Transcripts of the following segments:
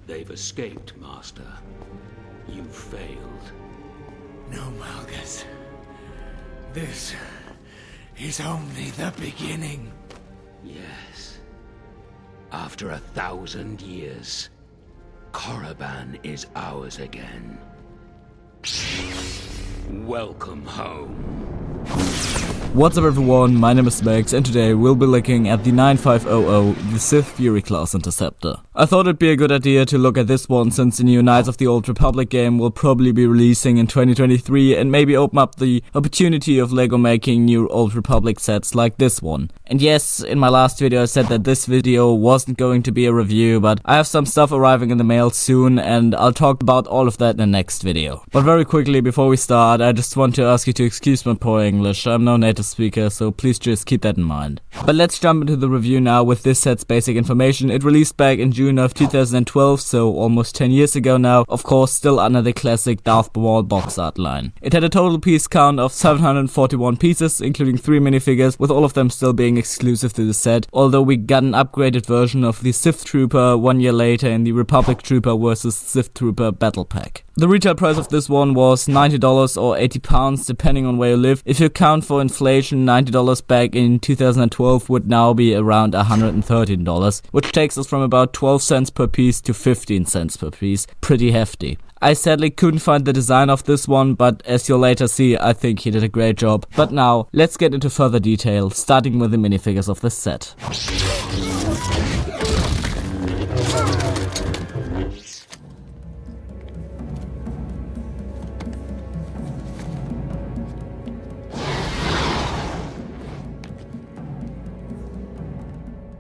They've escaped, Master. You failed. No, Malgus. This is only the beginning. Yes. After 1,000 years, Korriban is ours again. Welcome home. What's up everyone, my name is Max and today we'll be looking at the 9500, the Sith Fury-Class Interceptor. I thought it'd be a good idea to look at this one since the new Knights of the Old Republic game will probably be releasing in 2023 and maybe open up the opportunity of LEGO making new Old Republic sets like this one. And yes, in my last video I said that this video wasn't going to be a review, but I have some stuff arriving in the mail soon and I'll talk about all of that in the next video. But very quickly before we start, I just want to ask you to excuse my poor English. I'm no native speaker, so please just keep that in mind. But let's jump into the review now with this set's basic information. It released back in June of 2012, so almost 10 years ago now, of course still under the classic Darth Maul box art line. It had a total piece count of 741 pieces, including 3 minifigures, with all of them still being exclusive to the set, although we got an upgraded version of the Sith Trooper 1 year later in the Republic Trooper vs Sith Trooper Battle Pack. The retail price of this one was $90 or £80 depending on where you live. If you account for inflation, $90 back in 2012 would now be around $113, which takes us from about 12 cents per piece to 15 cents per piece. Pretty hefty. I sadly couldn't find the design of this one, but as you'll later see, I think he did a great job. But now, let's get into further detail, starting with the minifigures of this set.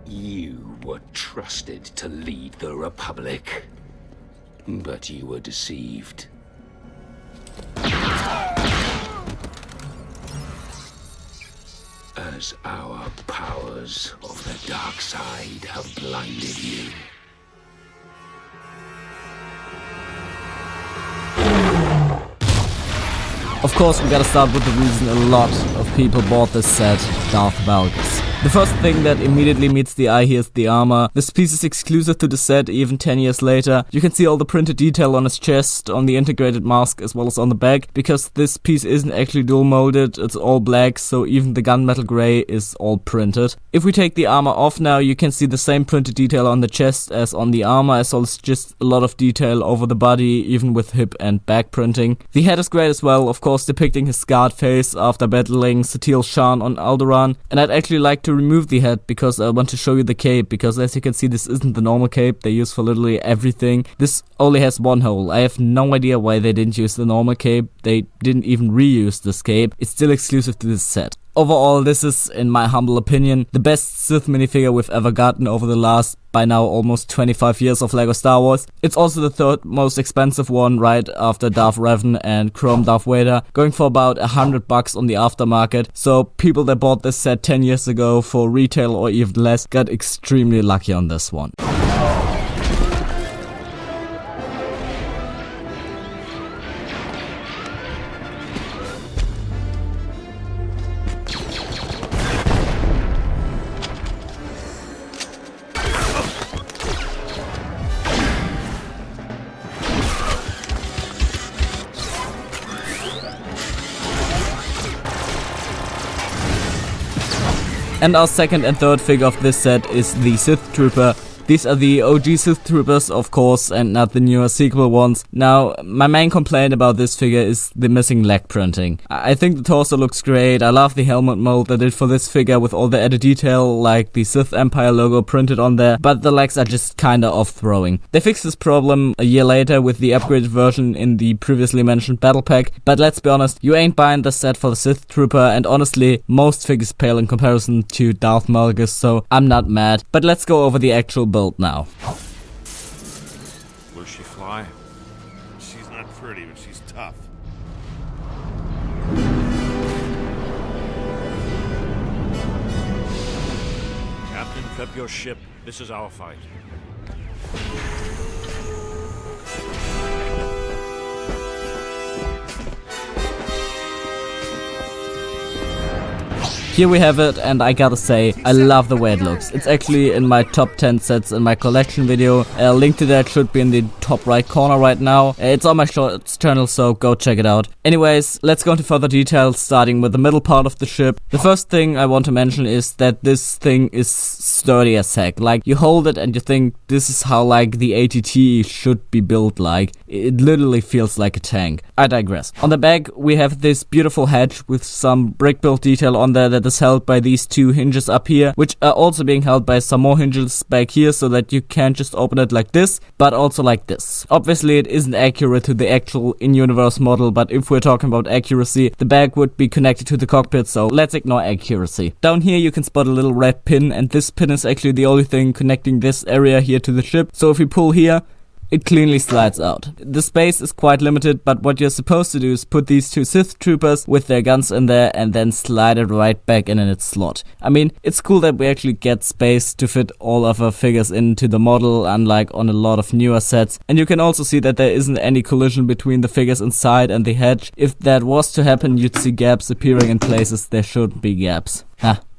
You were trusted to lead the Republic, but you were deceived. As our powers of the dark side have blinded you. Of course, we gotta start with the reason a lot of people bought this set, Darth Malgus. The first thing that immediately meets the eye here is the armor. This piece is exclusive to the set even 10 years later. You can see all the printed detail on his chest, on the integrated mask as well as on the back, because this piece isn't actually dual molded, it's all black, so even the gunmetal gray is all printed. If we take the armor off now, you can see the same printed detail on the chest as on the armor, as well as just a lot of detail over the body, even with hip and back printing. The head is great as well, of course depicting his scarred face after battling Satil Shan on Alderaan, and I'd actually like to remove the head because I want to show you the cape, because as you can see this isn't the normal cape they use for literally everything. This only has one hole. I have no idea why they didn't use the normal cape. They didn't even reuse this cape. It's still exclusive to this set. Overall, this is, in my humble opinion, the best Sith minifigure we've ever gotten over the last, by now, almost 25 years of LEGO Star Wars. It's also the third most expensive one, right after Darth Revan and Chrome Darth Vader, going for about $100 on the aftermarket. So people that bought this set 10 years ago for retail or even less got extremely lucky on this one. And our second and third figure of this set is the Sith Trooper. These are the OG Sith Troopers, of course, and not the newer sequel ones. Now, my main complaint about this figure is the missing leg printing. I think the torso looks great. I love the helmet mold they did for this figure with all the added detail, like the Sith Empire logo printed on there, but the legs are just kinda off-throwing. They fixed this problem a year later with the upgraded version in the previously mentioned battle pack, but let's be honest, you ain't buying this set for the Sith Trooper, and honestly, most figures pale in comparison to Darth Malgus, so I'm not mad. But let's go over the actual build now. Will she fly? She's not pretty, but she's tough. Captain, prep your ship. This is our fight. Here we have it, and I gotta say, I love the way it looks. It's actually in my top 10 sets in my collection video. A link to that should be in the top right corner right now. It's on my shorts channel, so go check it out. Anyways, let's go into further details, starting with the middle part of the ship. The first thing I want to mention is that this thing is sturdy as heck. Like, you hold it and you think this is how like the ATT should be built like. It literally feels like a tank. I digress. On the back we have this beautiful hatch with some brick build detail on there that is held by these two hinges up here, which are also being held by some more hinges back here, so that you can't just open it like this, but also like this. Obviously it isn't accurate to the actual in-universe model, but if we're talking about accuracy, the back would be connected to the cockpit, so let's ignore accuracy. Down here you can spot a little red pin, and this pin is actually the only thing connecting this area here to the ship, so if we pull here, it cleanly slides out. The space is quite limited, but what you're supposed to do is put these two Sith troopers with their guns in there and then slide it right back in its slot. I mean, it's cool that we actually get space to fit all of our figures into the model, unlike on a lot of newer sets. And you can also see that there isn't any collision between the figures inside and the hatch. If that was to happen, you'd see gaps appearing in places there shouldn't be gaps.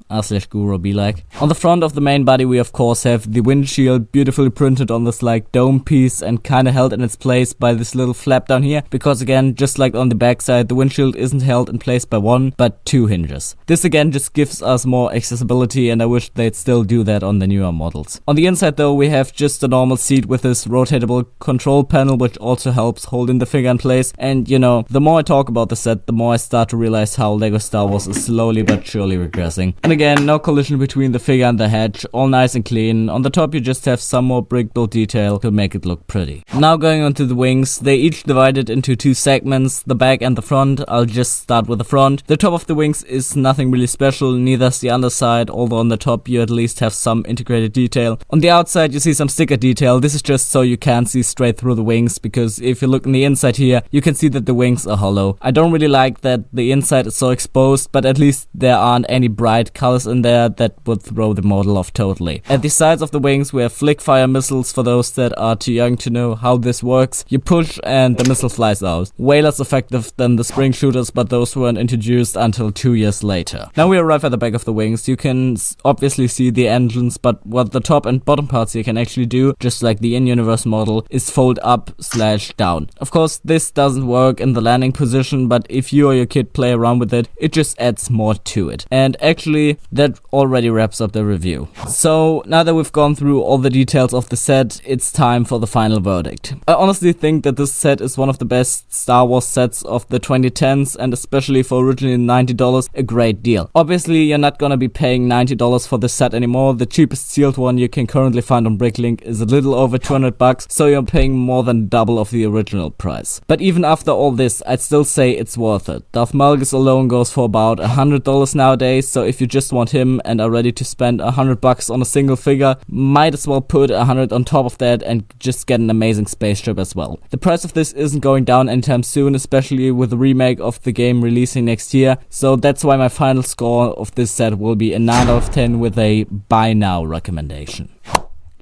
r/guru be like. On the front of the main body we of course have the windshield, beautifully printed on this like dome piece and kinda held in its place by this little flap down here, because again, just like on the backside, the windshield isn't held in place by one, but two hinges. This again just gives us more accessibility, and I wish they'd still do that on the newer models. On the inside though, we have just a normal seat with this rotatable control panel, which also helps holding the figure in place. And you know, the more I talk about the set, the more I start to realize how LEGO Star Wars is slowly but surely regressing. And again, no collision between the figure and the hatch, all nice and clean. On the top you just have some more brick build detail to make it look pretty. Now going on to the wings, they each divided into two segments, the back and the front. I'll just start with the front. The top of the wings is nothing really special, neither is the underside, although on the top you at least have some integrated detail. On the outside you see some sticker detail. This is just so you can't see straight through the wings, because if you look in the inside here, you can see that the wings are hollow. I don't really like that the inside is so exposed, but at least there aren't any bright colors in there that would throw the model off totally. At the sides of the wings we have flick fire missiles. For those that are too young to know how this works, you push and the missile flies out. Way less effective than the spring shooters, but those weren't introduced until 2 years later. Now we arrive at the back of the wings. You can obviously see the engines, but what the top and bottom parts here can actually do, just like the in-universe model, is fold up/down. Of course this doesn't work in the landing position, but if you or your kid play around with it, it just adds more to it. And actually that already wraps up the review. So now that we've gone through all the details of the set, it's time for the final verdict. I honestly think that this set is one of the best Star Wars sets of the 2010s, and especially for originally $90, a great deal. Obviously you're not gonna be paying $90 for this set anymore. The cheapest sealed one you can currently find on Bricklink is a little over $200, so you're paying more than double of the original price. But even after all this, I'd still say it's worth it. Darth Malgus alone goes for about $100 nowadays, so if you just want him and are ready to spend $100 on a single figure, might as well put 100 on top of that and just get an amazing spaceship as well. The price of this isn't going down anytime soon, especially with the remake of the game releasing next year, so that's why my final score of this set will be a 9 out of 10 with a buy now recommendation.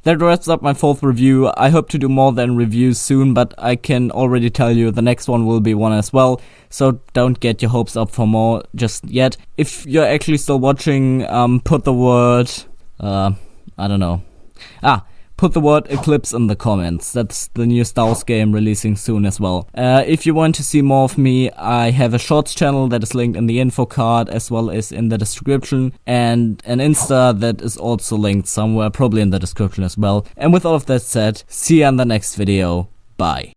That wraps up my fourth review. I hope to do more than reviews soon, but I can already tell you the next one will be one as well, so don't get your hopes up for more just yet. If you're actually still watching, put the word, put the word Eclipse in the comments. That's the new Star Wars game releasing soon as well. If you want to see more of me, I have a shorts channel that is linked in the info card as well as in the description, and an Insta that is also linked somewhere, probably in the description as well. And with all of that said, see you in the next video. Bye.